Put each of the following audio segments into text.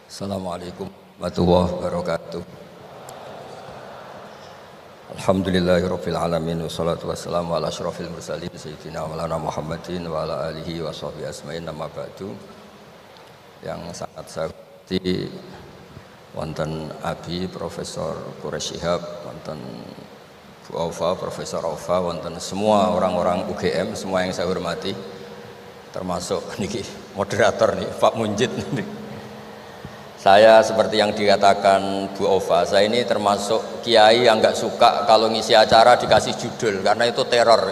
Assalamualaikum warahmatullahi wabarakatuh. Alhamdulillahirabbil alamin wassalatu wassalamu ala asyrofil mursalin sayyidina maulana Muhammadin wa ala alihi wa sahbihi asma'in amma ba'du. Yang sangat saya hormati wonten Abi Profesor Quraish Shihab, wonten Bu Aufa, Profesor Aufa, wonten semua orang-orang UGM, semua yang saya hormati, termasuk niki moderator nih Pak Munjid nih. Saya seperti yang dikatakan Bu Ova, saya ini termasuk kiai yang nggak suka kalau ngisi acara dikasih judul, karena itu teror.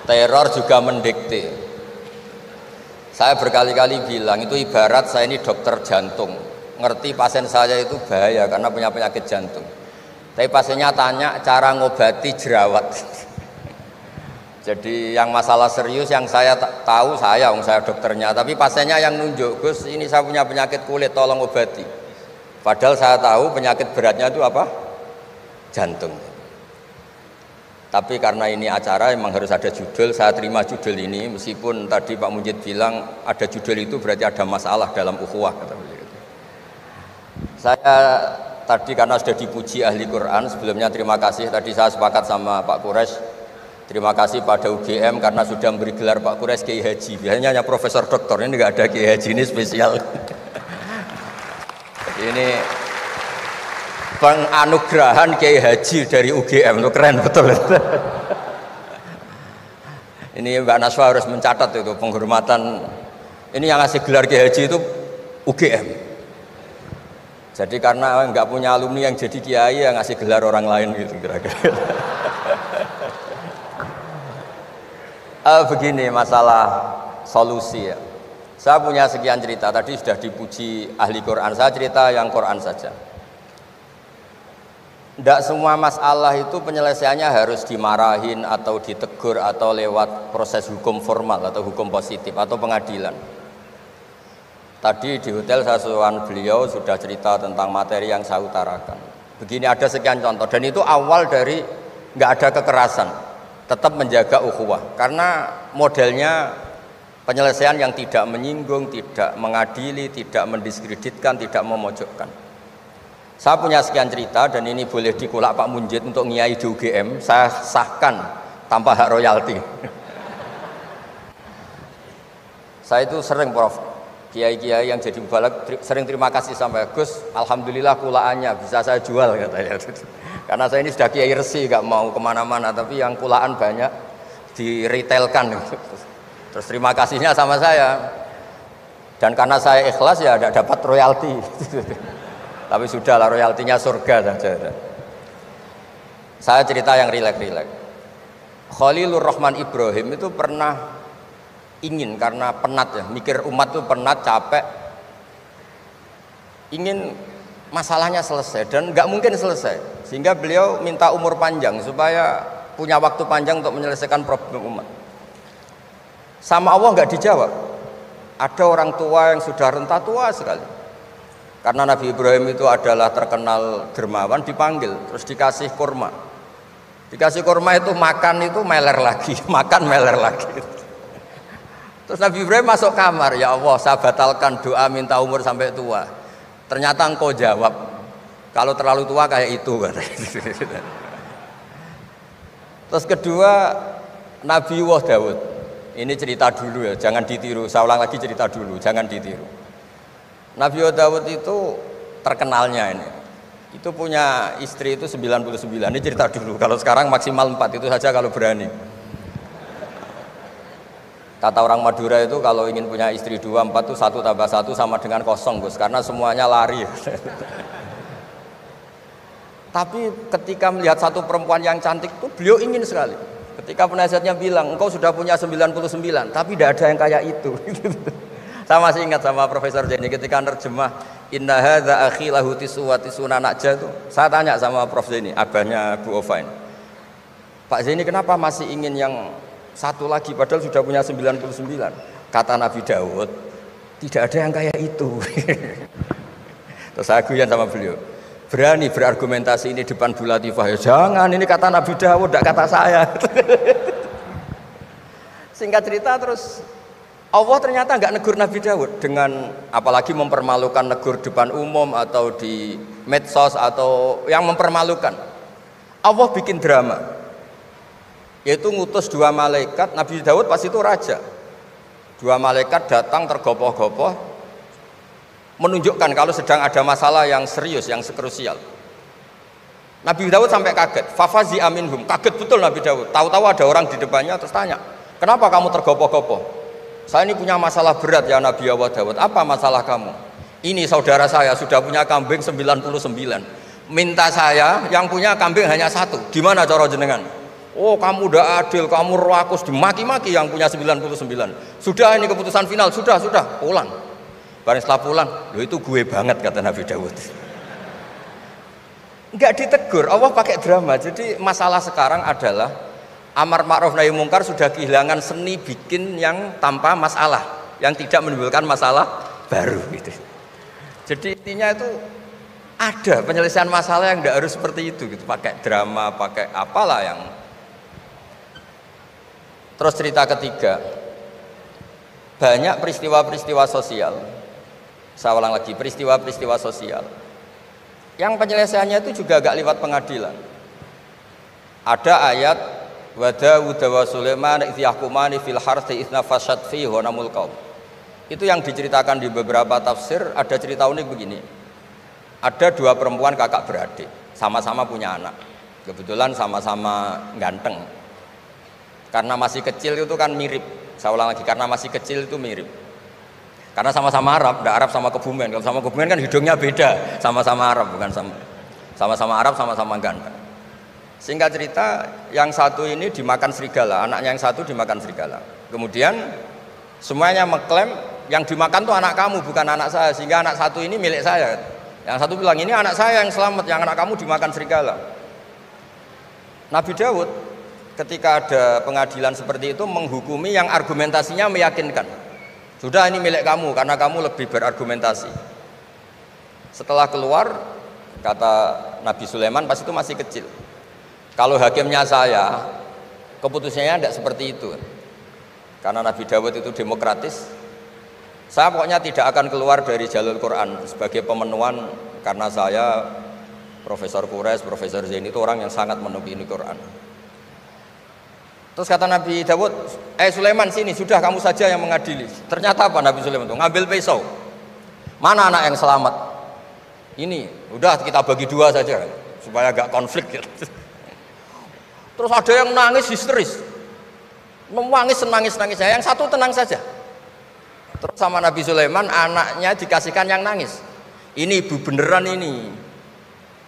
Teror juga mendikte. Saya berkali-kali bilang itu ibarat saya ini dokter jantung, ngerti pasien saya itu bahaya karena punya penyakit jantung. Tapi pasiennya tanya cara ngobati jerawat. Jadi yang masalah serius yang saya tahu saya dokternya, tapi pasiennya yang nunjuk, Gus ini saya punya penyakit kulit, tolong obati. Padahal saya tahu penyakit beratnya itu apa? Jantung. Tapi karena ini acara memang harus ada judul, saya terima judul ini meskipun tadi Pak Mujid bilang ada judul itu berarti ada masalah dalam ukhuwah, kata beliau. Saya tadi karena sudah dipuji ahli Quran, sebelumnya terima kasih, tadi saya sepakat sama Pak Quraish. Terima kasih pada UGM karena sudah memberi gelar Pak Quraish Kiai Haji. Biasanya hanya Profesor Doktor, ini nggak ada Kiai Haji, ini spesial. Ini penganugerahan Kiai Haji dari UGM, itu keren betul. Ini Mbak Naswa harus mencatat itu penghormatan. Ini yang ngasih gelar Kiai Haji itu UGM. Jadi karena nggak punya alumni yang jadi kiai, yang ngasih gelar orang lain gitu kira-kira. Begini masalah solusi ya. Saya punya sekian cerita, tadi sudah dipuji ahli Quran, saya cerita yang Quran saja. Tidak semua masalah itu penyelesaiannya harus dimarahin atau ditegur atau lewat proses hukum formal atau hukum positif atau pengadilan. Tadi di hotel saya suruhan beliau sudah cerita tentang materi yang saya utarakan. Begini ada sekian contoh, dan itu awal dari nggak ada kekerasan, tetap menjaga ukhuwah, karena modelnya penyelesaian yang tidak menyinggung, tidak mengadili, tidak mendiskreditkan, tidak memojokkan. Saya punya sekian cerita dan ini boleh dikulak Pak Munjid untuk ngiai di UGM, saya sahkan tanpa hak royalti. Saya itu sering Prof, kiai-kiai yang jadi mubalak sering terima kasih sampai Gus, alhamdulillah kulaannya bisa saya jual katanya. Karena saya ini sudah kiai resi, gak mau kemana-mana, tapi yang kulaan banyak diretailkan. Terus terima kasihnya sama saya. Dan karena saya ikhlas ya tidak dapat royalti. Tapi sudahlah, royaltinya surga saja. Saya cerita yang rileks-rileks. Khalilur Rahman Ibrahim itu pernah ingin, karena penat ya, mikir umat itu penat, capek, ingin masalahnya selesai dan nggak mungkin selesai, sehingga beliau minta umur panjang supaya punya waktu panjang untuk menyelesaikan problem umat. Sama Allah nggak dijawab. Ada orang tua yang sudah renta tua sekali, karena Nabi Ibrahim itu adalah terkenal dermawan, dipanggil terus dikasih kurma. Dikasih kurma itu makan itu meler lagi, makan meler lagi. Terus Nabi Ibrahim masuk kamar, ya Allah saya batalkan doa minta umur sampai tua. Ternyata engkau jawab, kalau terlalu tua kayak itu. Terus kedua, Nabi Dawud. Ini cerita dulu ya, jangan ditiru. Saya ulang lagi cerita dulu, jangan ditiru. Nabi Dawud itu terkenalnya ini. Itu punya istri itu 99. Ini cerita dulu. Kalau sekarang maksimal 4 itu saja kalau berani. Kata orang Madura itu kalau ingin punya istri 2, 4 itu 1 tambah 1 sama dengan 0 Gus, karena semuanya lari. Tapi ketika melihat satu perempuan yang cantik itu beliau ingin sekali. Ketika penasihatnya bilang engkau sudah punya 99, tapi tidak ada yang kayak itu. Saya masih ingat sama Profesor Jenny ketika nerjemah inna hadza akhi lahu tisuna najah itu. Saya tanya sama Prof Jenny, abahnya Bu Ovain, Pak Jenny kenapa masih ingin yang satu lagi padahal sudah punya 99? Kata Nabi Daud, tidak ada yang kayak itu. Terus saya guyon sama beliau, berani berargumentasi ini depan Bu Latifah ya? Jangan, ini kata Nabi Daud, tidak kata saya. Singkat cerita terus Allah ternyata nggak negur Nabi Daud dengan apalagi mempermalukan, negur depan umum atau di medsos atau yang mempermalukan. Allah bikin drama, yaitu ngutus 2 malaikat. Nabi Daud pas itu raja. 2 malaikat datang tergopoh-gopoh menunjukkan kalau sedang ada masalah yang serius, yang krusial. Nabi Daud sampai kaget, fafazi aminhum, kaget betul Nabi Daud. Tahu-tahu ada orang di depannya terus tanya, kenapa kamu tergopoh-gopoh? Saya ini punya masalah berat ya Nabi Allah Daud. Apa masalah kamu? Ini saudara saya sudah punya kambing 99. Minta saya yang punya kambing hanya 1. Gimana cara jenengan? Oh kamu udah adil, kamu rakus, dimaki-maki yang punya 99. Sudah ini keputusan final, sudah, pulang. Bareng setelah pulang, loh itu gue banget kata Nabi Daud. Enggak ditegur, Allah pakai drama. Jadi masalah sekarang adalah amar ma'ruf nahi mungkar sudah kehilangan seni bikin yang tanpa masalah, yang tidak menimbulkan masalah baru gitu. Jadi intinya itu ada penyelesaian masalah yang tidak harus seperti itu gitu, pakai drama, pakai apalah yang. Terus cerita ketiga, banyak peristiwa-peristiwa sosial. Saya ulang lagi, peristiwa-peristiwa sosial yang penyelesaiannya itu juga agak lewat pengadilan. Ada ayat wa Daud wa Sulaiman idh yahkumani fil harthi idh nafashat fihi ghanamul qaum. Itu yang diceritakan di beberapa tafsir. Ada cerita unik begini. Ada 2 perempuan kakak beradik, sama-sama punya anak. Kebetulan sama-sama ganteng. Karena masih kecil itu kan mirip. Saya ulang lagi, karena masih kecil itu mirip. Karena sama-sama Arab, enggak Arab sama Kebumen. Kalau sama Kebumen kan hidungnya beda, sama-sama Arab bukan sama-sama Arab, sama-sama ganteng. Singkat cerita, yang satu ini dimakan serigala, anaknya yang satu dimakan serigala. Kemudian semuanya mengklaim yang dimakan tuh anak kamu, bukan anak saya, sehingga anak satu ini milik saya. Yang satu bilang ini anak saya yang selamat, yang anak kamu dimakan serigala. Nabi Daud ketika ada pengadilan seperti itu menghukumi yang argumentasinya meyakinkan. Sudah ini milik kamu karena kamu lebih berargumentasi. Setelah keluar, kata Nabi Sulaiman pas itu masih kecil, kalau hakimnya saya, keputusannya tidak seperti itu. Karena Nabi Dawud itu demokratis. Saya pokoknya tidak akan keluar dari jalur Quran sebagai pemenuhan, karena saya Profesor Quraisy, Profesor Zain itu orang yang sangat menuhi Quran. Terus kata Nabi Dawud, Sulaiman sini, sudah kamu saja yang mengadili. Ternyata apa Nabi Sulaiman itu? Ngambil pisau. Mana anak yang selamat? Ini, udah kita bagi 2 saja supaya agak konflik gitu. Terus ada yang nangis histeris, menangis nangis, yang satu tenang saja. Terus sama Nabi Sulaiman anaknya dikasihkan yang nangis. Ini ibu beneran ini,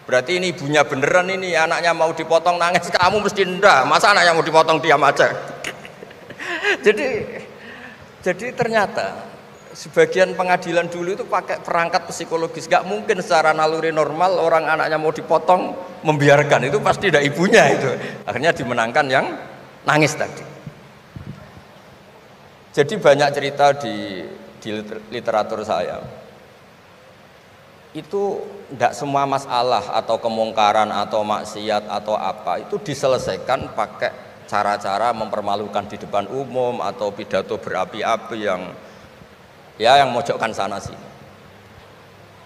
berarti ini ibunya beneran ini, anaknya mau dipotong nangis, kamu mesti ndak, masa anaknya mau dipotong diam aja. jadi ternyata sebagian pengadilan dulu itu pakai perangkat psikologis, gak mungkin secara naluri normal orang anaknya mau dipotong membiarkan, itu pasti ada ibunya itu. Akhirnya dimenangkan yang nangis tadi. Jadi banyak cerita di literatur saya. Itu tidak semua masalah atau kemungkaran atau maksiat atau apa itu diselesaikan pakai cara-cara mempermalukan di depan umum atau pidato berapi-api yang mojokkan sana sini.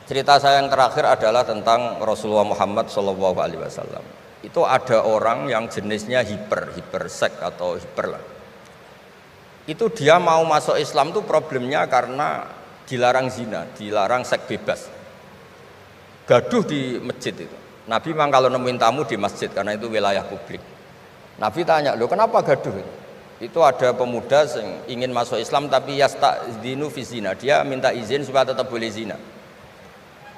Cerita saya yang terakhir adalah tentang Rasulullah Muhammad SAW. Itu ada orang yang jenisnya hiper sek atau hiper lah. Itu dia mau masuk Islam tuh problemnya karena dilarang zina, dilarang seks bebas. Gaduh di masjid itu. Nabi memang kalau nemuin tamu di masjid karena itu wilayah publik. Nabi tanya, "Loh, kenapa gaduh?" Itu ada pemuda yang ingin masuk Islam tapi yasta'dzinu fi zina. Dia minta izin supaya tetap boleh zina.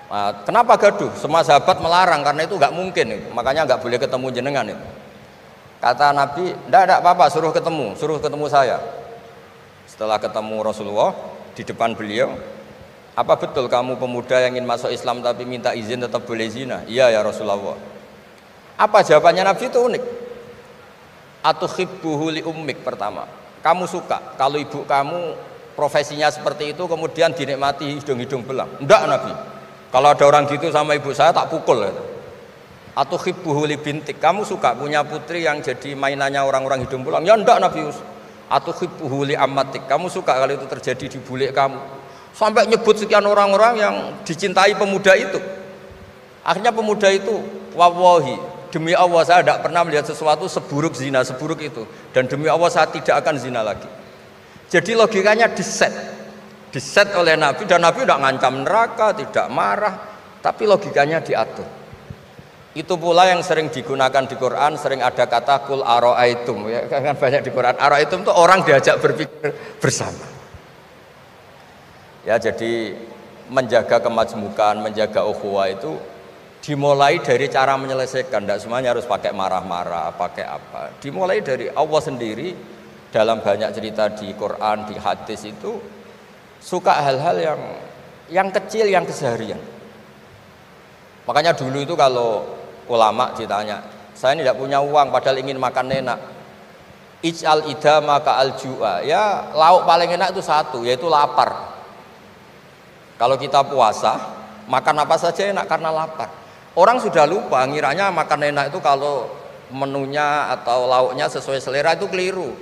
Nah, kenapa gaduh? Semua sahabat melarang karena itu enggak mungkin itu. Makanya enggak boleh ketemu jenengan itu. Kata Nabi, "Enggak apa-apa, suruh ketemu saya." Setelah ketemu Rasulullah di depan beliau, "Apa betul kamu pemuda yang ingin masuk Islam tapi minta izin tetap boleh zina?" "Iya ya Rasulullah." Apa jawabannya Nabi itu unik. Atuhibbuhu li ummik, pertama. Kamu suka kalau ibu kamu profesinya seperti itu kemudian dinikmati hidung-hidung belang? Enggak Nabi. Kalau ada orang gitu sama ibu saya tak pukul. Atuhibbuhu li bintik. Kamu suka punya putri yang jadi mainannya orang-orang hidung belang? Ya enggak Nabi. atuhibbuhu li ammatik, kamu suka kalau itu terjadi di bule kamu. Sampai nyebut sekian orang-orang yang dicintai pemuda itu. Akhirnya pemuda itu, wallahi, demi Allah saya tidak pernah melihat sesuatu seburuk zina, seburuk itu. Dan demi Allah saya tidak akan zina lagi. Jadi logikanya diset oleh Nabi, dan Nabi tidak ngancam neraka, tidak marah, tapi logikanya diatur. Itu pula yang sering digunakan di Quran, sering ada kata kul aro'aitum, ya kan banyak di Quran. Aro'aitum itu orang diajak berpikir bersama. Ya, jadi menjaga kemajmukan, menjaga ukhuwah itu dimulai dari cara menyelesaikan. Tidak semuanya harus pakai marah-marah, pakai apa. Dimulai dari Allah sendiri dalam banyak cerita di Quran, di hadis itu suka hal-hal yang kecil, yang keseharian. Makanya dulu itu kalau ulama ditanya, saya ini tidak punya uang padahal ingin makan enak. Ij'al idama ka'al ju'a. Ya, lauk paling enak itu satu, yaitu lapar. Kalau kita puasa, makan apa saja enak karena lapar. Orang sudah lupa, ngiranya makan enak itu kalau menunya atau lauknya sesuai selera, itu keliru.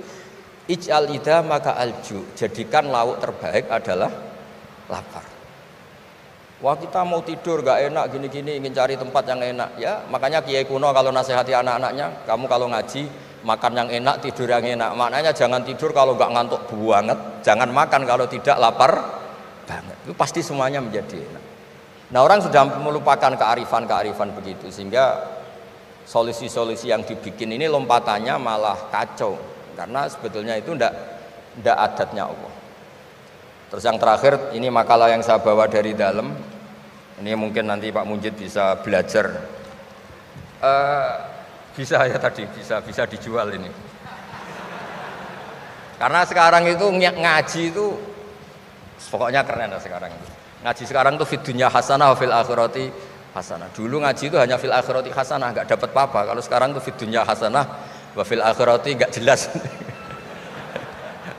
Ij'al idama ka'al ju', jadikan lauk terbaik adalah lapar. Wah, kita mau tidur gak enak gini-gini, ingin cari tempat yang enak. Ya, makanya Kiai kuno kalau nasihati anak-anaknya, kamu kalau ngaji makan yang enak, tidur yang enak. Maknanya jangan tidur kalau gak ngantuk banget, jangan makan kalau tidak lapar banget. Itu pasti semuanya menjadi enak. Nah, orang sudah melupakan kearifan-kearifan begitu, sehingga solusi-solusi yang dibikin ini lompatannya malah kacau, karena sebetulnya itu ndak adatnya Allah. Terus yang terakhir, ini makalah yang saya bawa dari dalam. Ini mungkin nanti Pak Munjid bisa belajar. Bisa ya tadi, bisa dijual ini. Karena sekarang itu ngaji itu pokoknya keren lah sekarang itu. Ngaji sekarang tuh fid dunya hasanah wa fil akhirati hasanah. Dulu ngaji itu hanya fil akhirati hasanah, enggak dapat apa-apa. Kalau sekarang tuh fid dunya hasanah wa fil akhirati enggak jelas.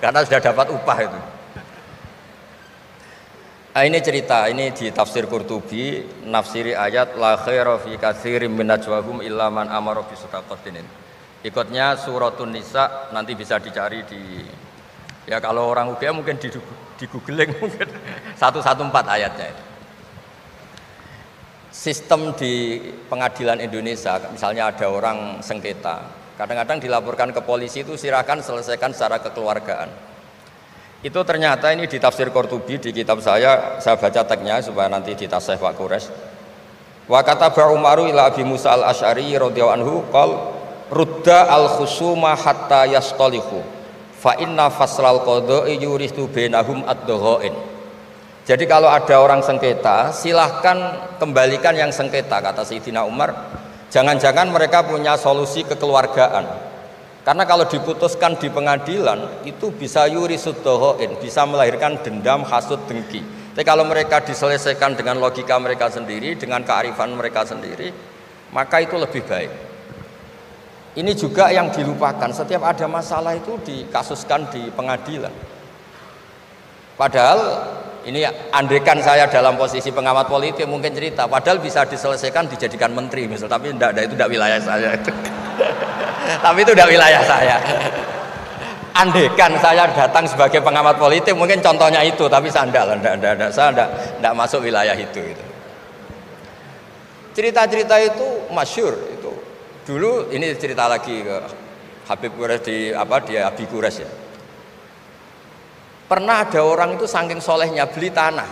Karena sudah dapat upah itu. Nah, ini cerita, ini di tafsir Qurtubi, nafsiri ayat la khaira fi katsirin min najwahum illa man amara bi shadaqatin. Ikutnya suratun Nisa, nanti bisa dicari di, ya kalau orang UGM mungkin di googling mungkin 114 ayatnya itu. Sistem di pengadilan Indonesia, misalnya ada orang sengketa, kadang-kadang dilaporkan ke polisi itu silakan selesaikan secara kekeluargaan. Itu ternyata ini di tafsir Qurtubi, di kitab saya baca teksnya supaya nanti ditasih Pak Quraisy. Wa kataba Umaru ila Abi Musa al-Asy'ari radhiyallahu anhu qol rudda al-khusuma hatta yastalihu fa inna faslal qada'i yuristu bainahum ad-dhaghain. Jadi kalau ada orang sengketa, silahkan kembalikan yang sengketa, kata Sayyidina Umar. Jangan-jangan mereka punya solusi kekeluargaan. Karena kalau diputuskan di pengadilan itu bisa yurisud dhaghain, bisa melahirkan dendam, hasud, dengki. Tapi kalau mereka diselesaikan dengan logika mereka sendiri, dengan kearifan mereka sendiri, maka itu lebih baik. Ini juga yang dilupakan, setiap ada masalah itu dikasuskan di pengadilan. Padahal ini andaikan saya dalam posisi pengamat politik mungkin cerita, padahal bisa diselesaikan dijadikan menteri misal, tapi itu tidak wilayah saya itu. Tapi itu tidak wilayah saya. Andaikan saya datang sebagai pengamat politik mungkin contohnya itu, tapi saya tidak masuk wilayah itu. Cerita-cerita itu masyhur itu. Dulu ini cerita lagi ke Habib Quraisy di Abi Quraisy ya. Pernah ada orang itu saking solehnya beli tanah.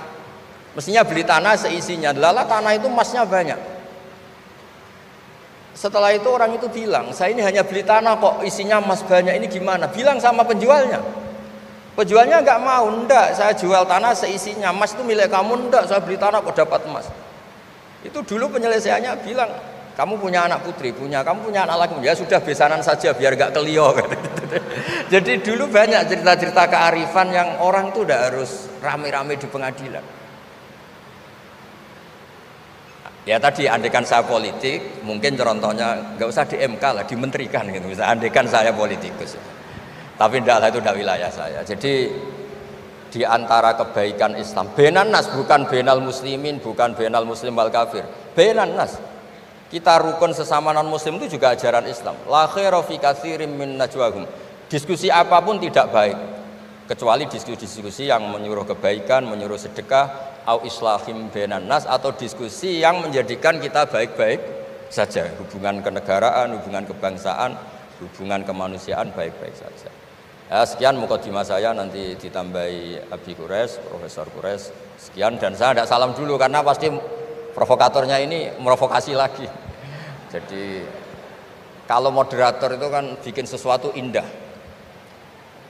Mestinya beli tanah seisinya. Lala tanah itu emasnya banyak. Setelah itu orang itu bilang, saya ini hanya beli tanah kok isinya emas banyak, ini gimana? Bilang sama penjualnya. Penjualnya nggak mau, enggak, saya jual tanah seisinya, emas itu milik kamu, enggak, saya beli tanah kok dapat emas. Itu dulu penyelesaiannya bilang, kamu punya anak putri, kamu punya anak laki, ya sudah besanan saja biar nggak kelio. Jadi dulu banyak cerita-cerita kearifan yang orang tuh udah harus rame-rame di pengadilan. Ya tadi andaikan saya politik, mungkin contohnya nggak usah di MK lah, dimenterikan gitu. Bisa andaikan saya politikus. Tapi tidak lah, itu tidak wilayah saya. Jadi di antara kebaikan Islam, benan nas, bukan benal muslimin, bukan benal muslim wal kafir. Benan nas. Kita rukun sesama non muslim itu juga ajaran Islam. La khaira fi katsirin min najwahum. Diskusi apapun tidak baik kecuali diskusi-diskusi yang menyuruh kebaikan, menyuruh sedekah, au islahim bainan nas, atau diskusi yang menjadikan kita baik-baik saja, hubungan kenegaraan, hubungan kebangsaan, hubungan kemanusiaan baik-baik saja. Ya, sekian mukadimah saya, nanti ditambahi Abi Quraisy, Profesor Quraisy. Sekian, dan saya tidak salam dulu karena pasti provokatornya ini merovokasi lagi. Jadi kalau moderator itu kan bikin sesuatu indah,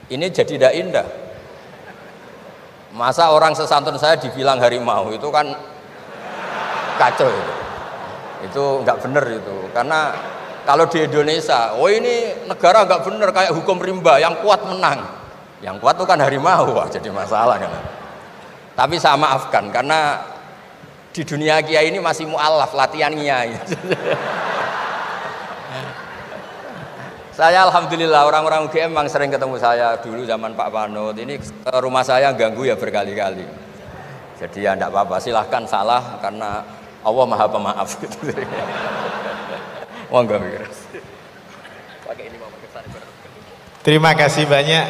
ini jadi tidak indah. Masa orang sesantun saya dibilang harimau, itu kan kacau itu nggak bener itu. Karena kalau di Indonesia, oh ini negara nggak bener, kayak hukum rimba, yang kuat menang, yang kuat itu kan harimau, wah, jadi masalah kan. Tapi saya maafkan karena di dunia kiai ini masih mu'alaf latihan kiai. Saya alhamdulillah orang-orang UGM memang sering ketemu saya dulu zaman Pak Panut. Ini ke rumah saya ganggu ya berkali-kali. Jadi ya enggak apa-apa, silahkan salah karena Allah Maha Pemaaf gitu. Monggo. Pakai ini Mama kesan. Terima kasih banyak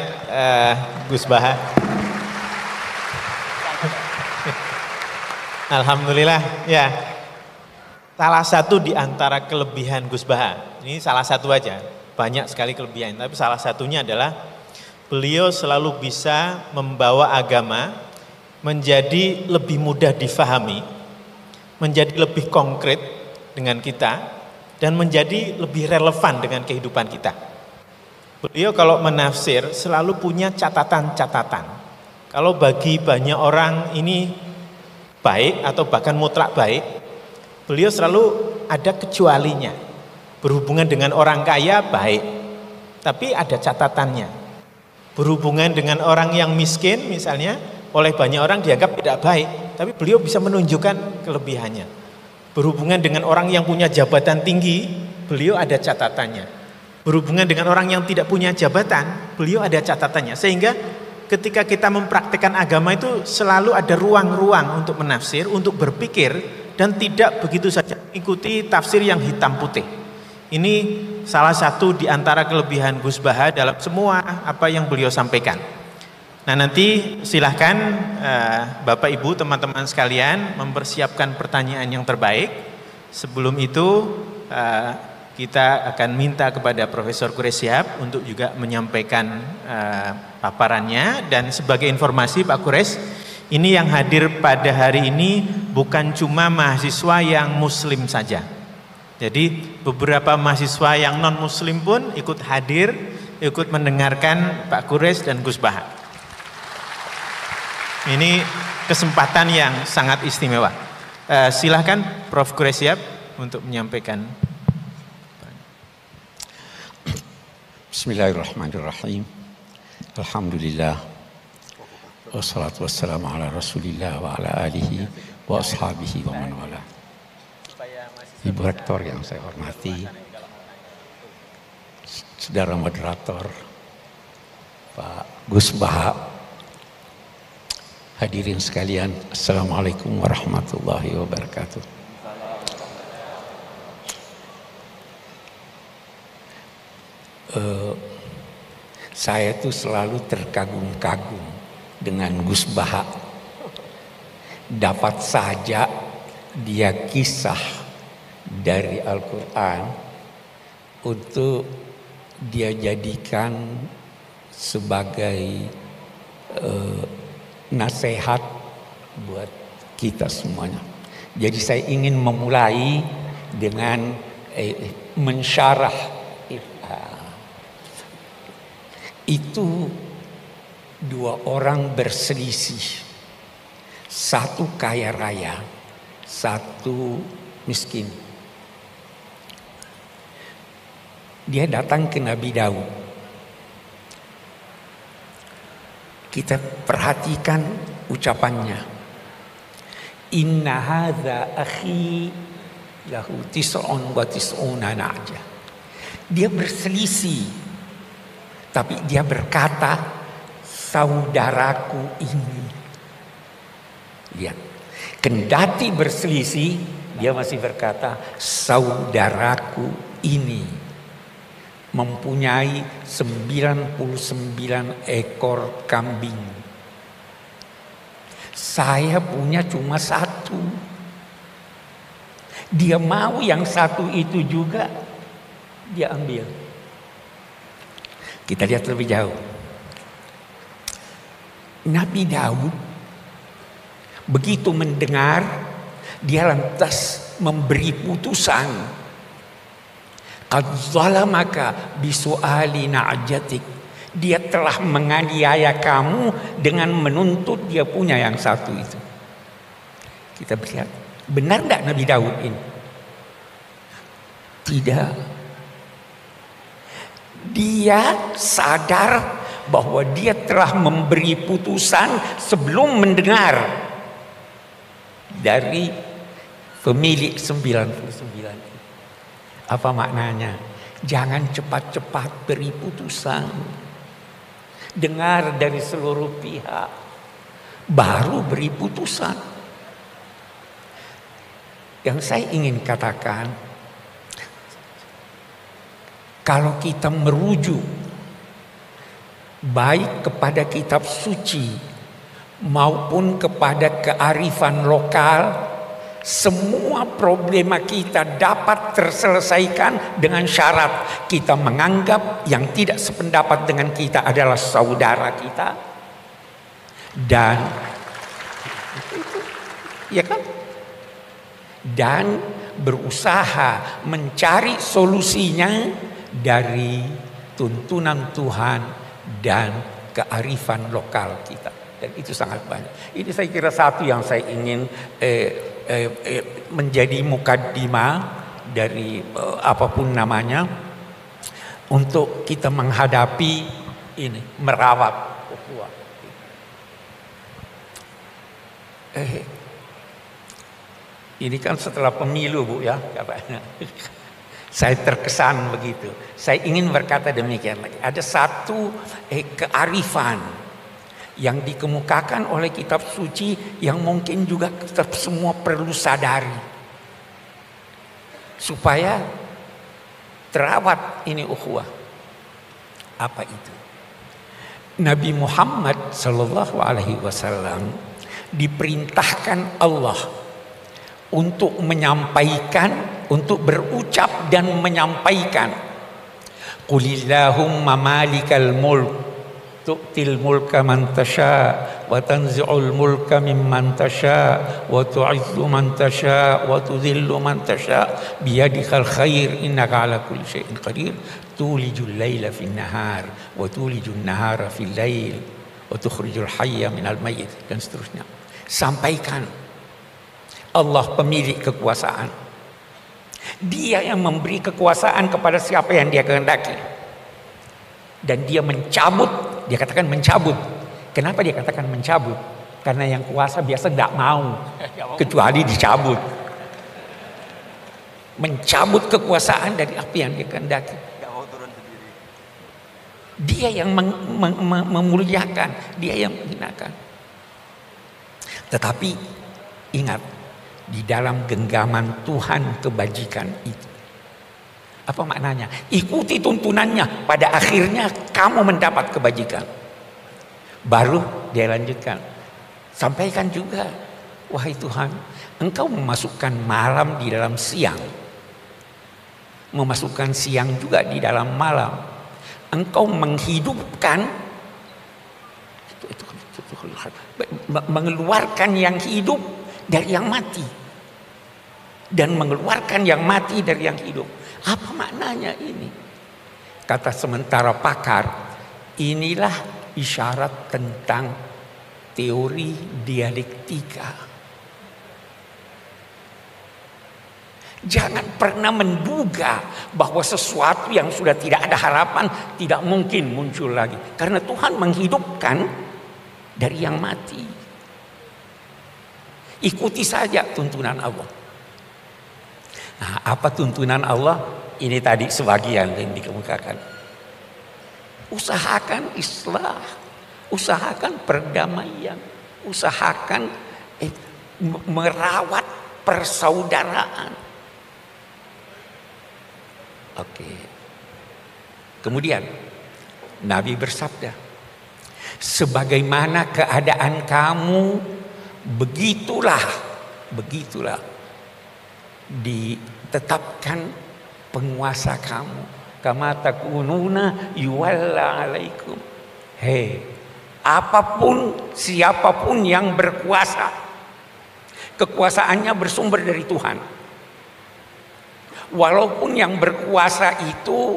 Gus Baha. Alhamdulillah ya. Salah satu di antara kelebihan Gus Baha, ini salah satu aja. Banyak sekali kelebihan, tapi salah satunya adalah beliau selalu bisa membawa agama menjadi lebih mudah difahami, menjadi lebih konkret dengan kita, dan menjadi lebih relevan dengan kehidupan kita. Beliau kalau menafsir selalu punya catatan-catatan. Kalau bagi banyak orang ini baik atau bahkan mutlak baik, beliau selalu ada kecualinya. Berhubungan dengan orang kaya baik, tapi ada catatannya. Berhubungan dengan orang yang miskin misalnya, oleh banyak orang dianggap tidak baik, tapi beliau bisa menunjukkan kelebihannya. Berhubungan dengan orang yang punya jabatan tinggi, beliau ada catatannya. Berhubungan dengan orang yang tidak punya jabatan, beliau ada catatannya. Sehingga ketika kita mempraktikkan agama itu selalu ada ruang-ruang untuk menafsir, untuk berpikir, dan tidak begitu saja mengikuti tafsir yang hitam putih. Ini salah satu di antara kelebihan Gus Baha dalam semua apa yang beliau sampaikan. Nah, nanti silahkan Bapak Ibu teman-teman sekalian mempersiapkan pertanyaan yang terbaik. Sebelum itu kita akan minta kepada Profesor Quraisy Shihab untuk juga menyampaikan paparannya. Dan sebagai informasi Pak Quraisy, ini yang hadir pada hari ini bukan cuma mahasiswa yang muslim saja. Jadi beberapa mahasiswa yang non muslim pun ikut hadir, ikut mendengarkan Pak Quraisy dan Gus Baha. Ini kesempatan yang sangat istimewa. Silahkan Prof. Quraisy Shihab untuk menyampaikan. Bismillahirrahmanirrahim. Alhamdulillah. Wassalatu wassalamu ala Rasulillah wa ala alihi wa ashabihi wa man wala. Ibu Rektor yang saya hormati, saudara moderator, Pak Gus Baha, hadirin sekalian, Assalamualaikum warahmatullahi wabarakatuh. Saya tuh selalu terkagum-kagum dengan Gus Baha. Dapat saja dia kisah dari Al-Quran untuk dia jadikan sebagai nasihat buat kita semuanya. Jadi saya ingin memulai dengan mensyarah itu. Dua orang berselisih, satu kaya raya, satu miskin. Dia datang ke Nabi Daud. Kita perhatikan ucapannya. Inna hadza akhi lahu tis'un wa tis'una na'jah. Dia berselisih, tapi dia berkata, saudaraku ini. Lihat, kendati berselisih, dia masih berkata, saudaraku ini mempunyai 99 ekor kambing. Saya punya cuma satu. Dia mau yang satu itu juga dia ambil. Kita lihat lebih jauh. Nabi Daud begitu mendengar, dia lantas memberi putusan. Qad zalamaka bisu'ali na'jatik. Dia telah menganiaya kamu dengan menuntut dia punya yang satu itu. Kita lihat, benar enggak Nabi Daud ini? Tidak. Dia sadar bahwa dia telah memberi putusan sebelum mendengar dari pemilik 99. Apa maknanya? Jangan cepat-cepat beri putusan. Dengar dari seluruh pihak, baru beri putusan. Yang saya ingin katakan, kalau kita merujuk baik kepada kitab suci maupun kepada kearifan lokal, semua problema kita dapat terselesaikan dengan syarat kita menganggap yang tidak sependapat dengan kita adalah saudara kita, dan ya kan, dan berusaha mencari solusinya dari tuntunan Tuhan dan kearifan lokal kita. Dan itu sangat banyak. Ini saya kira satu yang saya ingin menjadi mukaddimah dari apapun namanya, untuk kita menghadapi ini, merawat ukhuwah. Ini kan setelah pemilu, Bu, ya katanya. Saya terkesan begitu. Saya ingin berkata demikian lagi. Ada satu kearifan yang dikemukakan oleh kitab suci yang mungkin juga kita semua perlu sadari supaya terawat ini ukhuwah. Apa itu? Nabi Muhammad sallallahu alaihi wasallam diperintahkan Allah untuk menyampaikan, untuk berucap dan menyampaikan, Qulillahumma malikal mulk tu'til mulka man tasha wa tanzi'ul mulka mimman tasha wa tu'izzu man tasha wa tudhillu man tasha biyadikal khair innaka ala kulli syai'in qadir tulijul laila fin nahar wa tulijun nahara fil lail wa tukhrijul hayya minal mayyit, dan seterusnya. Sampaikan, Allah pemilik kekuasaan. Dia yang memberi kekuasaan kepada siapa yang dia kehendaki. Dan dia mencabut, dia katakan mencabut. Kenapa dia katakan mencabut? Karena yang kuasa biasa tidak mau, kecuali dicabut. Mencabut kekuasaan dari apa yang dia kehendaki. Dia yang memuliakan, dia yang menghinakan. Tetapi ingat, di dalam genggaman Tuhan kebajikan itu. Apa maknanya? Ikuti tuntunannya, pada akhirnya kamu mendapat kebajikan. Baru dia lanjutkan, sampaikan juga, wahai Tuhan, Engkau memasukkan malam di dalam siang, memasukkan siang juga di dalam malam. Engkau menghidupkan, mengeluarkan yang hidup dari yang mati, dan mengeluarkan yang mati dari yang hidup. Apa maknanya ini? Kata sementara pakar, inilah isyarat tentang teori dialektika. Jangan pernah menduga bahwa sesuatu yang sudah tidak ada harapan tidak mungkin muncul lagi, karena Tuhan menghidupkan dari yang mati. Ikuti saja tuntunan Allah. Nah, apa tuntunan Allah? Ini tadi sebagian yang dikemukakan. Usahakan islah, usahakan perdamaian, usahakan merawat persaudaraan. Oke. Kemudian Nabi bersabda, sebagaimana keadaan kamu, begitulah ditetapkan penguasa kamu. Kama takununa yuwalla alaikum. Hei, apapun, siapapun yang berkuasa, kekuasaannya bersumber dari Tuhan. Walaupun yang berkuasa itu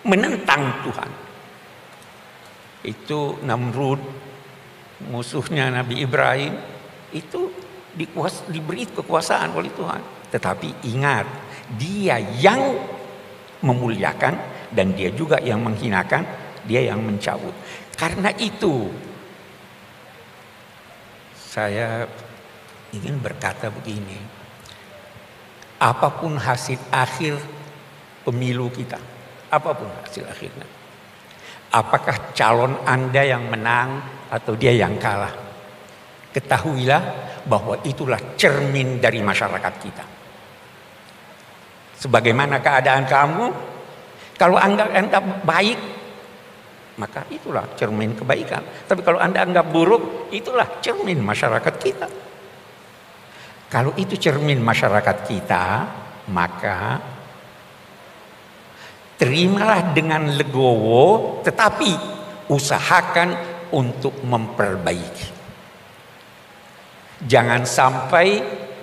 menentang Tuhan. Itu Namrud, musuhnya Nabi Ibrahim, itu diberi kekuasaan oleh Tuhan. Tetapi ingat, dia yang memuliakan dan dia juga yang menghinakan, dia yang mencabut. Karena itu saya ingin berkata begini, apapun hasil akhir pemilu kita, apapun hasil akhirnya, apakah calon Anda yang menang atau dia yang kalah, ketahuilah bahwa itulah cermin dari masyarakat kita. Sebagaimana keadaan kamu, kalau Anda baik, maka itulah cermin kebaikan. Tapi kalau Anda anggap buruk, itulah cermin masyarakat kita. Kalau itu cermin masyarakat kita, maka terimalah dengan legowo, tetapi usahakan untuk memperbaiki. Jangan sampai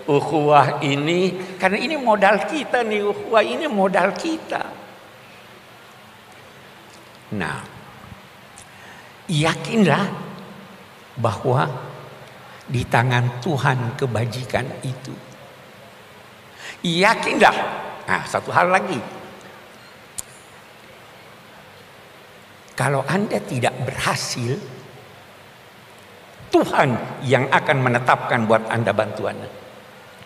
ukhuwah ini, karena ini modal kita nih, ukhuwah ini modal kita. Nah, yakinlah bahwa di tangan Tuhan kebajikan itu. Yakinlah. Nah, satu hal lagi. Kalau Anda tidak berhasil, Tuhan yang akan menetapkan buat Anda bantuannya.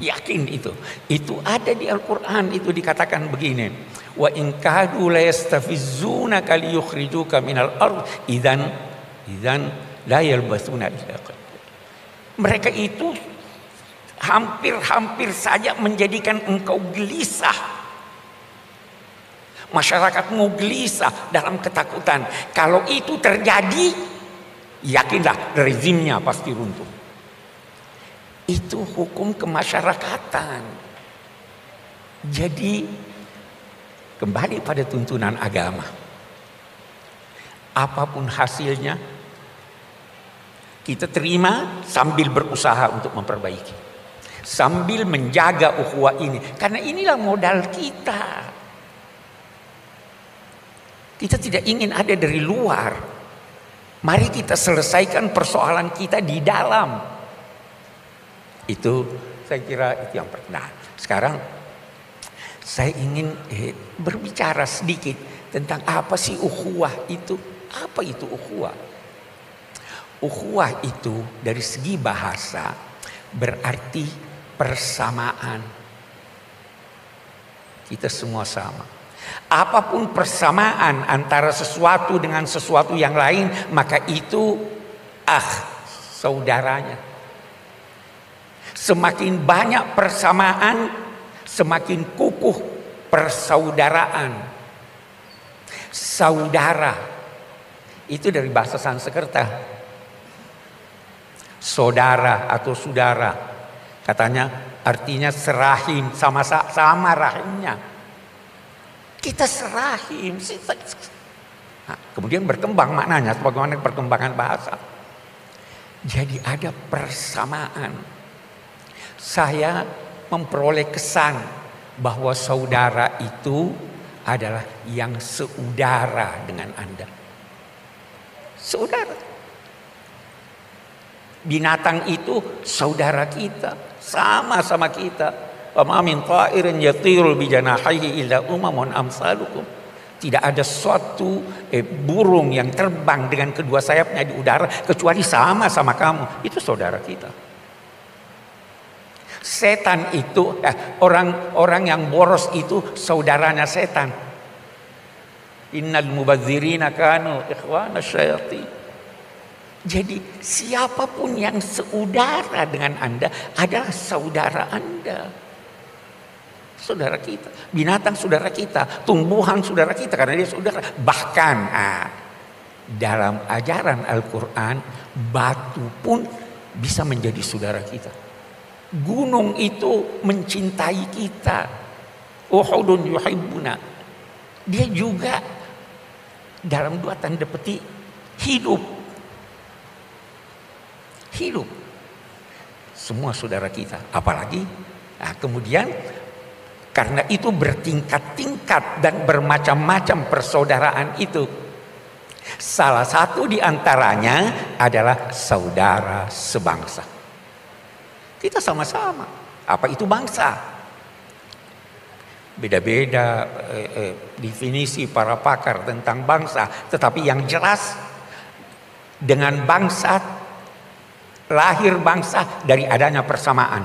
Yakin itu. Itu ada di Al-Quran, itu dikatakan begini. Wa in kadu la yastafizzunaka liyukhrijuka minal ard idzan la yalbasuna illa qalil. Mereka itu hampir saja menjadikan engkau gelisah. Masyarakatmu gelisah dalam ketakutan. Kalau itu terjadi, yakinlah rezimnya pasti runtuh. Itu hukum kemasyarakatan. Jadi kembali pada tuntunan agama. Apapun hasilnya, kita terima sambil berusaha untuk memperbaiki. Sambil menjaga ukhuwah ini. Karena inilah modal kita. Kita tidak ingin ada dari luar. Mari kita selesaikan persoalan kita di dalam. Itu saya kira itu yang pertama. Nah, sekarang saya ingin berbicara sedikit tentang apa sih ukhuwah itu. Apa itu ukhuwah? Ukhuwah itu dari segi bahasa berarti persamaan. Kita semua sama. Apapun persamaan antara sesuatu dengan sesuatu yang lain, maka itu saudaranya. Semakin banyak persamaan, semakin kukuh persaudaraan. Saudara itu dari bahasa Sanskerta. Saudara atau saudara, katanya artinya serahim, sama rahimnya. Kita serahim. Nah, kemudian berkembang maknanya sebagaimana perkembangan bahasa. Jadi ada persamaan. Saya memperoleh kesan bahwa saudara itu adalah yang seudara dengan Anda. Saudara. Binatang itu saudara kita, sama-sama kita. Wa ma min ta'irin yatiru bi janahihi illa umamun amsalukum. Tidak ada suatu burung yang terbang dengan kedua sayapnya di udara kecuali sama-sama kamu. Itu saudara kita. Setan itu orang yang boros itu saudaranya setan. Innal mubadzirina kanu ikhwana syayatin. Jadi siapapun yang seudara dengan Anda adalah saudara Anda. saudara kita. Binatang saudara kita, tumbuhan saudara kita karena dia saudara. Bahkan dalam ajaran Al-Quran, batu pun bisa menjadi saudara kita. Gunung itu mencintai kita. Uhudun yuhibbuna. Dia juga dalam 2 tanda petik hidup. Semua saudara kita. Apalagi kemudian karena itu bertingkat-tingkat dan bermacam-macam persaudaraan itu. Salah satu di antaranya adalah saudara sebangsa. Kita sama-sama. Apa itu bangsa? Beda-beda definisi para pakar tentang bangsa. Tetapi yang jelas dengan bangsa, lahir bangsa dari adanya persamaan.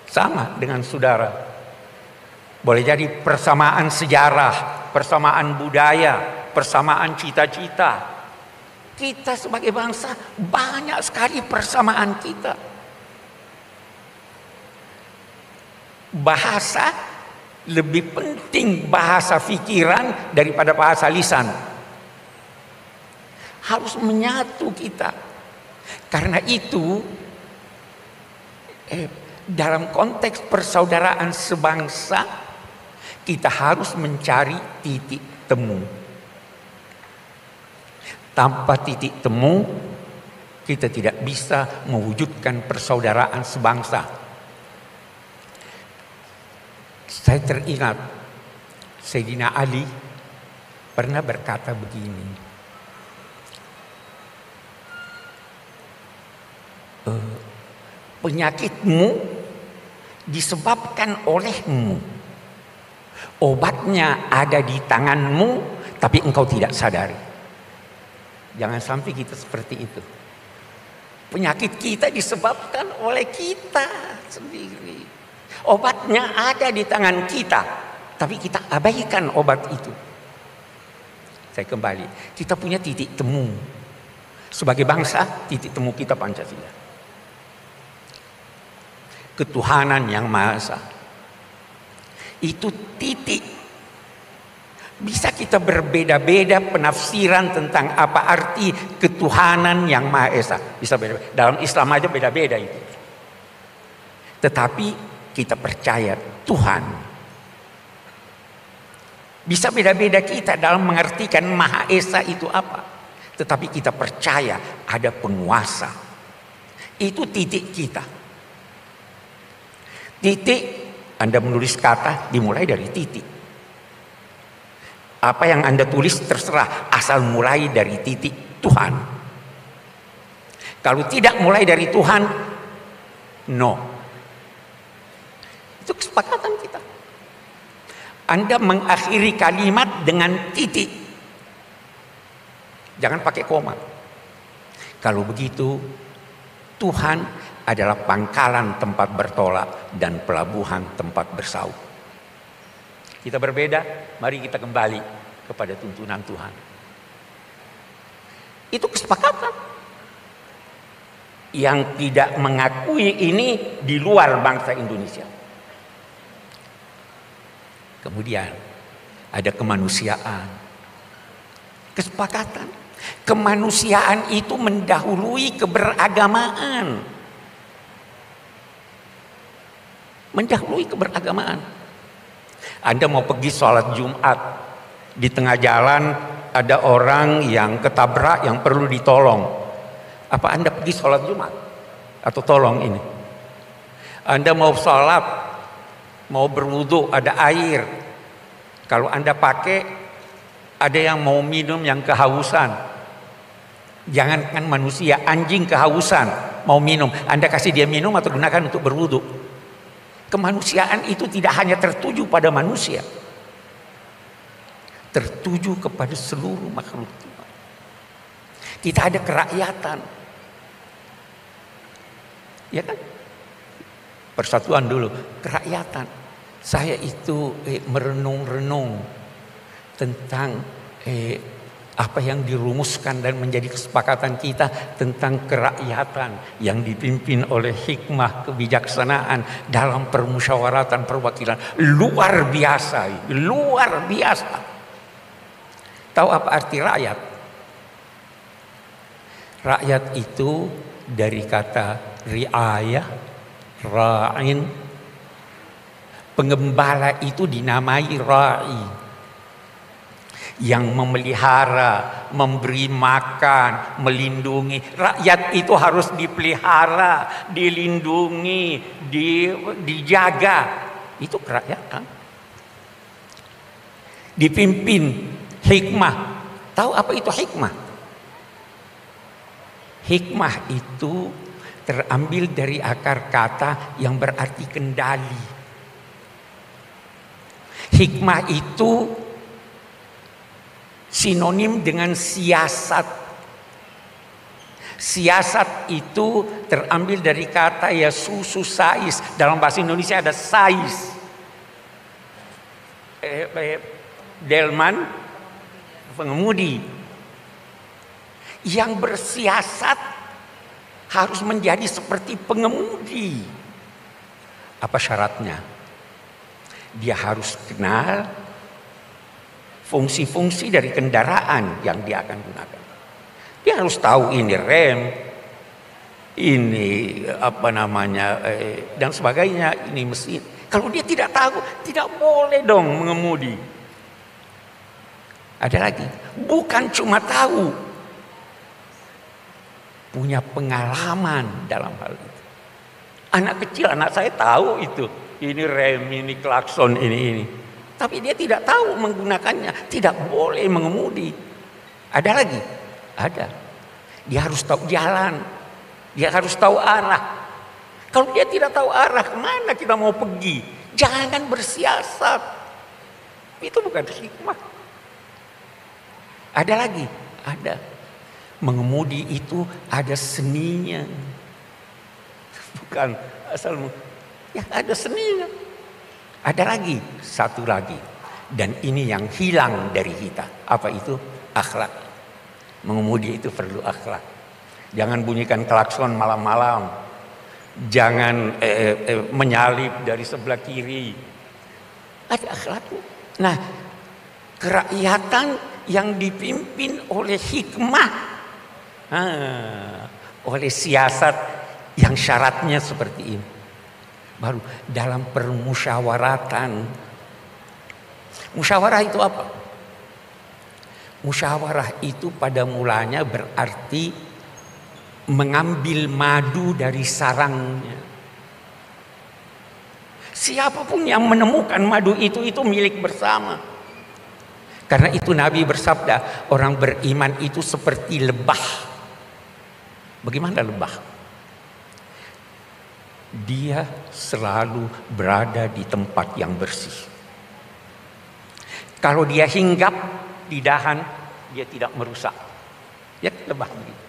Sama dengan saudara. Boleh jadi persamaan sejarah, persamaan budaya, persamaan cita-cita. Kita sebagai bangsa banyak sekali persamaan kita. Bahasa lebih penting bahasa pikiran daripada bahasa lisan. Harus menyatu kita. Karena itu dalam konteks persaudaraan sebangsa kita harus mencari titik temu. Tanpa titik temu kita tidak bisa mewujudkan persaudaraan sebangsa. Saya teringat Sayyidina Ali pernah berkata begini, penyakitmu disebabkan olehmu, obatnya ada di tanganmu tapi engkau tidak sadari. Jangan sampai kita seperti itu. Penyakit kita disebabkan oleh kita sendiri. Obatnya ada di tangan kita, tapi kita abaikan obat itu. Saya kembali, kita punya titik temu. Sebagai bangsa, titik temu kita Pancasila. Ketuhanan yang Maha Esa. Itu titik. Bisa kita berbeda-beda penafsiran tentang apa arti ketuhanan yang Maha Esa. Bisa beda. Dalam Islam aja beda-beda itu. Tetapi kita percaya Tuhan. Bisa beda-beda kita dalam mengartikan Maha Esa itu apa. Tetapi kita percaya ada penguasa. Itu titik kita. Titik, Anda menulis kata dimulai dari titik. Apa yang Anda tulis terserah, asal mulai dari titik Tuhan. Kalau tidak mulai dari Tuhan, no. Itu kesepakatan kita. Anda mengakhiri kalimat dengan titik. Jangan pakai koma. Kalau begitu, Tuhan adalah pangkalan tempat bertolak dan pelabuhan tempat bersau. Kita berbeda, mari kita kembali kepada tuntunan Tuhan. Itu kesepakatan. Yang tidak mengakui ini di luar bangsa Indonesia. Kemudian ada kemanusiaan. Kesepakatan. Kemanusiaan itu mendahului keberagamaan. Mendahului keberagamaan. Anda mau pergi sholat Jumat, di tengah jalan ada orang yang ketabrak yang perlu ditolong. Apa Anda pergi sholat Jumat? Atau tolong ini? Anda mau sholat, mau berwudu, ada air. Kalau Anda pakai, ada yang mau minum yang kehausan. Jangankan manusia, anjing kehausan mau minum. Anda kasih dia minum atau gunakan untuk berwudu. Kemanusiaan itu tidak hanya tertuju pada manusia, tertuju kepada seluruh makhluk Tuhan. Kita ada kerakyatan, ya kan? Persatuan dulu, kerakyatan. Saya itu merenung-renung tentang apa yang dirumuskan dan menjadi kesepakatan kita tentang kerakyatan yang dipimpin oleh hikmah kebijaksanaan dalam permusyawaratan perwakilan. Luar biasa, luar biasa. Tahu apa arti rakyat? Rakyat itu dari kata riayah, ra'in. Pengembala itu dinamai ra'i, yang memelihara, memberi makan, melindungi. Rakyat itu harus dipelihara, dilindungi, dijaga. Itu kerakyatan. Dipimpin hikmah. Tahu apa itu hikmah? Hikmah itu terambil dari akar kata yang berarti kendali. Hikmah itu sinonim dengan siasat. Siasat itu terambil dari kata ya susu sais. Dalam bahasa Indonesia ada sais. Delman, pengemudi. Yang bersiasat harus menjadi seperti pengemudi. Apa syaratnya? Dia harus kenal fungsi-fungsi dari kendaraan yang dia akan gunakan. Dia harus tahu ini rem, ini apa namanya dan sebagainya, ini mesin. Kalau dia tidak tahu, tidak boleh dong mengemudi. Ada lagi, bukan cuma tahu, punya pengalaman dalam hal itu. Anak kecil, anak saya tahu itu, ini rem, ini klakson, ini. Tapi dia tidak tahu menggunakannya, tidak boleh mengemudi. Ada lagi? Ada. Dia harus tahu jalan, dia harus tahu arah. Kalau dia tidak tahu arah, kemana kita mau pergi? Jangan bersiasat. Itu bukan hikmah. Ada lagi? Ada. Mengemudi itu ada seninya. Bukan asal, ya ada seninya. Ada lagi, satu lagi. Dan ini yang hilang dari kita. Apa itu? Akhlak. Mengemudi itu perlu akhlak. Jangan bunyikan klakson malam-malam. Jangan menyalip dari sebelah kiri. Ada akhlaknya. Nah, kerakyatan yang dipimpin oleh hikmah, oleh siasat yang syaratnya seperti ini. Baru dalam permusyawaratan. Musyawarah itu apa? Musyawarah itu pada mulanya berarti mengambil madu dari sarangnya. Siapapun yang menemukan madu itu milik bersama. Karena itu Nabi bersabda, orang beriman itu seperti lebah. Bagaimana lebah? Dia selalu berada di tempat yang bersih. Kalau dia hinggap di dahan, dia tidak merusak. Ya, lebah begitu.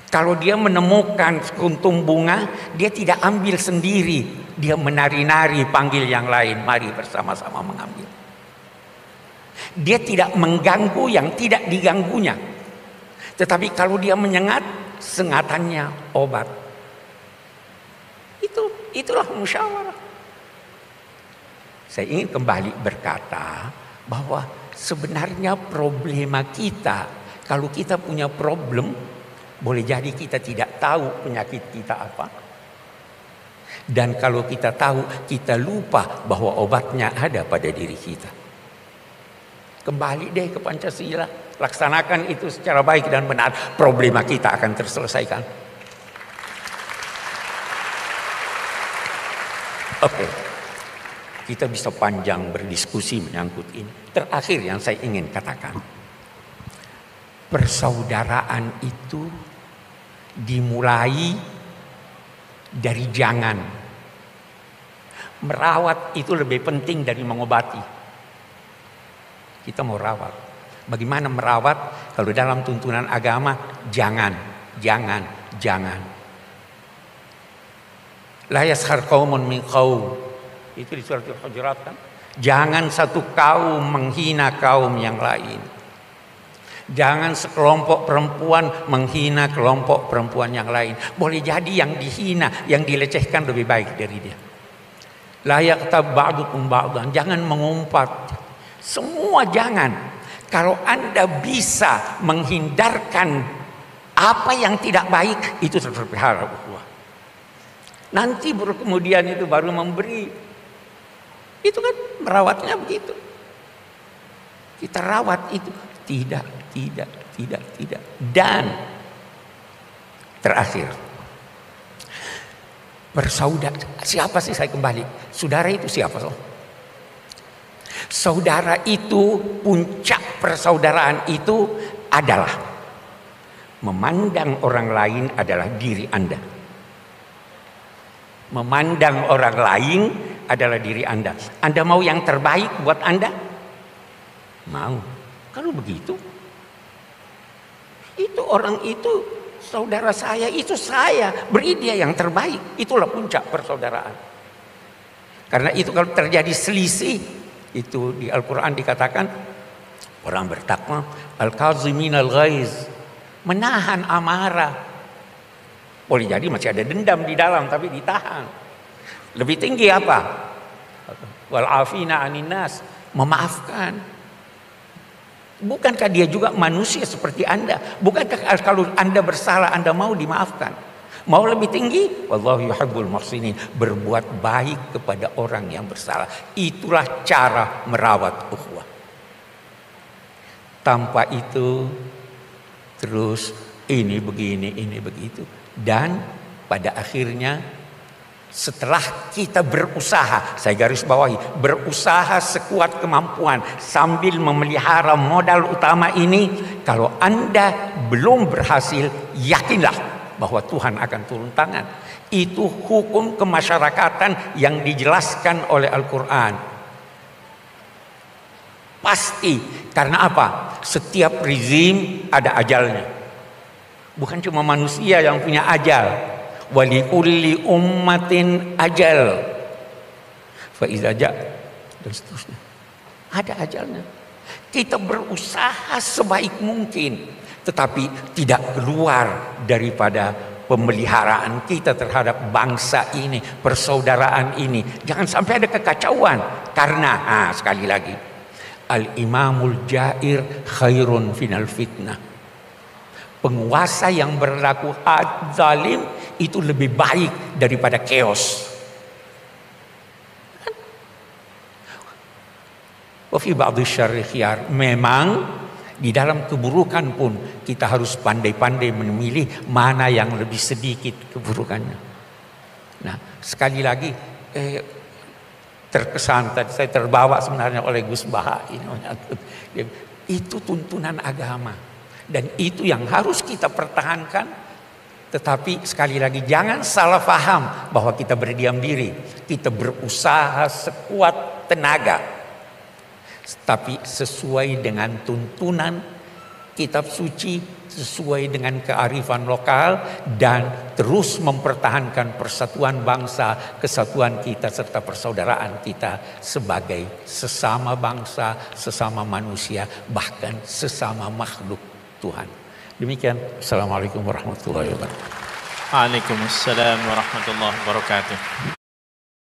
Kalau dia menemukan kuntum bunga, dia tidak ambil sendiri. Dia menari-nari panggil yang lain, mari bersama-sama mengambil. Dia tidak mengganggu yang tidak diganggunya. Tetapi kalau dia menyengat, sengatannya obat. Itulah musyawarah. Saya ingin kembali berkata bahwa sebenarnya problema kita, kalau kita punya problem, boleh jadi kita tidak tahu penyakit kita apa. Dan kalau kita tahu, kita lupa bahwa obatnya ada pada diri kita. Kembali deh ke Pancasila, laksanakan itu secara baik dan benar, problema kita akan terselesaikan. Oke, kita bisa panjang berdiskusi menyangkut ini. Terakhir yang saya ingin katakan, persaudaraan itu dimulai dari jangan. Merawat itu lebih penting dari mengobati. Kita mau rawat. Bagaimana merawat? Kalau dalam tuntunan agama, jangan. La yaskhar qaumun min qaum. Itu di surat Al-Hujurat kan? Jangan satu kaum menghina kaum yang lain. Jangan sekelompok perempuan menghina kelompok perempuan yang lain. Boleh jadi yang dihina, yang dilecehkan lebih baik dari dia. La yaqtab ba'dukum ba'dan. Jangan mengumpat. Semua jangan. Kalau Anda bisa menghindarkan apa yang tidak baik, itu terpelihara ukhuwah. Nanti kemudian itu baru memberi. Itu kan merawatnya begitu. Kita rawat itu. Tidak. Dan terakhir, bersaudara. Siapa sih, saya kembali? Saudara itu siapa? Saudara itu, puncak persaudaraan itu adalah memandang orang lain adalah diri Anda. Memandang orang lain adalah diri Anda. Anda mau yang terbaik buat Anda? Mau. Kalau begitu, itu orang itu saudara saya, itu saya, beri dia yang terbaik. Itulah puncak persaudaraan. Karena itu kalau terjadi selisih, itu di Al-Quran dikatakan orang bertakwa, al-kaziminal ghaiz, menahan amarah. Boleh jadi masih ada dendam di dalam tapi ditahan. Lebih tinggi apa? Wal afina anin nas, memaafkan. Bukankah dia juga manusia seperti Anda? Bukankah kalau Anda bersalah Anda mau dimaafkan? Mau lebih tinggi? Wallahu yuhibbul muhsinin. Berbuat baik kepada orang yang bersalah. Itulah cara merawat ukhuwah. Tanpa itu terus ini begini, ini begitu. Dan pada akhirnya setelah kita berusaha, saya garis bawahi, berusaha sekuat kemampuan sambil memelihara modal utama ini, kalau Anda belum berhasil, yakinlah bahwa Tuhan akan turun tangan. Itu hukum kemasyarakatan yang dijelaskan oleh Al-Quran. Pasti, karena apa? Setiap rezim ada ajalnya. Bukan cuma manusia yang punya ajal. Walikulli ummatin ajal fa iza ja, dan seterusnya. Ada ajalnya. Kita berusaha sebaik mungkin, tetapi tidak keluar daripada pemeliharaan kita terhadap bangsa ini, persaudaraan ini. Jangan sampai ada kekacauan. Karena sekali lagi, al-imamul jair khairun final fitnah. Penguasa yang berlaku zalim itu lebih baik daripada chaos. Wa fi ba'dhi syarri khiyar. Memang di dalam keburukan pun kita harus pandai-pandai memilih mana yang lebih sedikit keburukannya. Nah, sekali lagi terkesan tadi saya terbawa sebenarnya oleh Gus Baha ini. Itu tuntunan agama. Dan itu yang harus kita pertahankan. Tetapi sekali lagi jangan salah paham bahwa kita berdiam diri. Kita berusaha sekuat tenaga. Tapi sesuai dengan tuntunan kitab suci, sesuai dengan kearifan lokal, dan terus mempertahankan persatuan bangsa, kesatuan kita serta persaudaraan kita sebagai sesama bangsa, sesama manusia, bahkan sesama makhluk Tuhan. Demikian. Assalamualaikum warahmatullahi wabarakatuh. Waalaikumsalam warahmatullahi wabarakatuh.